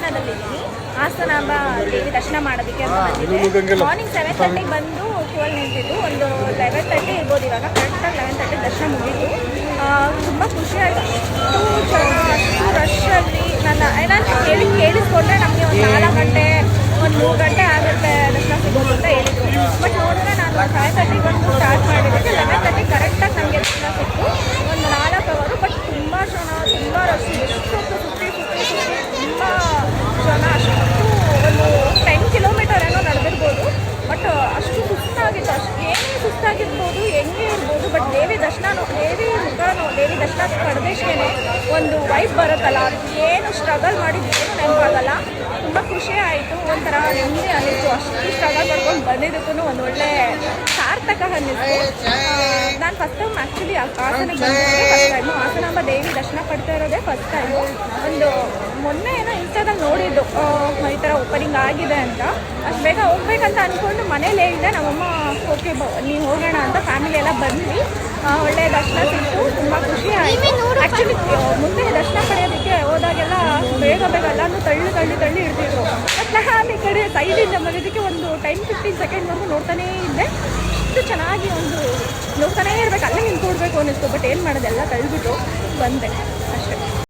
ಹಾಸನದಲ್ಲಿದ್ದೀನಿ. ಹಾಸನಾಂಬ ದೇವಿ ದರ್ಶನ ಮಾಡೋದಕ್ಕೆ ಅಂತ ಬಂದಿದ್ದೆ. ಮಾರ್ನಿಂಗ್ 7:30 ಬಂದು ಕ್ಯೂವಲ್ಲಿ ನಿಂತಿದ್ದು. ಒಂದು 11:30 ಇರ್ಬೋದು. ಇವಾಗ ಕರೆಕ್ಟಾಗಿ 11:30 ದರ್ಶನ ಮುಗಿತು. ತುಂಬ ಖುಷಿ ಆಯಿತು. ಅಷ್ಟು ರಶಲ್ಲಿ ನಾನು ಕೇಳಿಸ್ಕೊಂಡ್ರೆ ನಮಗೆ ಒಂದು 4 ಗಂಟೆ ಒಂದು 3 ಗಂಟೆ ಆಗುತ್ತೆ ದರ್ಶನ ಸಿಗೋದು ಅಂತ ಹೇಳಿದ್ರು. ಬಟ್ ನೋಡಿದ್ರೆ ನಾನು 5:30 ಬಂದು ಸ್ಟಾರ್ಟ್ ಮಾಡಿದ್ದಕ್ಕೆ 11:30 ಕರೆಕ್ಟಾಗಿ ನನಗೆ ದರ್ಶನ ಸಿಕ್ತು. ಒಂದು 4 ಅವರು. ಬಟ್ ತುಂಬ ಜನ, ತುಂಬ ರಶ್. ಎಷ್ಟೊತ್ತು ಸುತ್ತಿ ತುಂಬ ಜನ. ಅಷ್ಟು ಒಂದು 10 ಕಿಲೋಮೀಟರ್ ಏನೋ ನಡೆದಿರ್ಬೋದು. ಬಟ್ ಅಷ್ಟು ಸುಸ್ತಾಗಿತ್ತು. ಏನೇ ಸುಸ್ತಾಗಿರ್ಬೋದು, ಹೆಂಗೆ ಇರ್ಬೋದು, ಬಟ್ ದೇವಿ ದರ್ಶನನೂ, ದೇವಿ ಮುಖನೂ, ದೇವಿ ದರ್ಶನ ಪಡೆದೇಶೇ ಒಂದು ವೈಬ್ ಬರುತ್ತಲ್ಲ, ಏನು ಸ್ಟ್ರಗಲ್ ಮಾಡಿದ್ದೇನು ನೆನಪಾಗಲ್ಲ. ತುಂಬ ಖುಷಿ ಆಯಿತು. ಒಂಥರ ನೆಮ್ಮದಿ ಅನ್ನಿಸ್ತು. ಅಷ್ಟು ಸ್ಟ್ರಗಲ್ ಮಾಡ್ಕೊಂಡು ಬಂದಿದ್ದಕ್ಕೂ ಒಂದು ಒಳ್ಳೆ ಸಾರ್ಥಕ ಅನ್ನಿಸ್ತು. ನಾನು ಫಸ್ಟ್ ಟೈಮ್ ಆ್ಯಕ್ಚುಲಿ ಹಾಸನಕ್ಕೆ ಬಂದಿದ್ದೆ. ಫಸ್ಟ್ ಟೈಮು ಹಾಸನಾಂಬ ದೇವಿ ದರ್ಶನ ಪಡ್ತಾ ಇರೋದೇ ಫಸ್ಟ್ ಟೈಮು. ಒಂದು ಮೊನ್ನೆ ಏನೋ ಇನ್ಸ್ಟಾದಲ್ಲಿ ನೋಡಿದ್ದು ಈ ಥರ ಓಪನಿಂಗ್ ಆಗಿದೆ ಅಂತ. ಅಷ್ಟು ಬೇಗ ಹೋಗ್ಬೇಕಂತ ಅಂದ್ಕೊಂಡು ಮನೇಲಿ ಹೇಳಿದೆ. ನಮ್ಮಮ್ಮ ಓಕೆ ನೀವು ಹೋಗೋಣ ಅಂತ ಫ್ಯಾಮಿಲಿ ಎಲ್ಲ ಬಂದ್ವಿ. ಒಳ್ಳೆಯ ದರ್ಶನ ಸಿಕ್ತು. ತುಂಬ ಖುಷಿ ಆಯಿತು. ಆ್ಯಕ್ಚುಲಿ ಮುಂದೆ ದರ್ಶನ ಪಡೆಯೋದಕ್ಕೆ ಹೋದಾಗೆಲ್ಲ ಬೇಗ ಎಲ್ಲನೂ ತಳ್ಳಿ ಇಡ್ತಿದ್ರು. ಬಟ್ ನಾನು ಈ ಕಡೆ ಸೈಡಿಂದ ಬರೋದಕ್ಕೆ ಒಂದು 10-15 ಸೆಕೆಂಡ್ವರೆಗೂ ನೋಡ್ತಾನೇ ಇದ್ದೆ. ಅಷ್ಟು ಚೆನ್ನಾಗಿ ಒಂದು ನೋಡ್ತಾನೇ ಇರಬೇಕು, ಅಲ್ಲೇ ನಿಂತ್ಕೊಡ್ಬೇಕು ಅನ್ನಿಸ್ತು. ಬಟ್ ಏನು ಮಾಡೋದೆಲ್ಲ ತಳ್ಳಿಬಿಟ್ಟು ಬಂದೆ.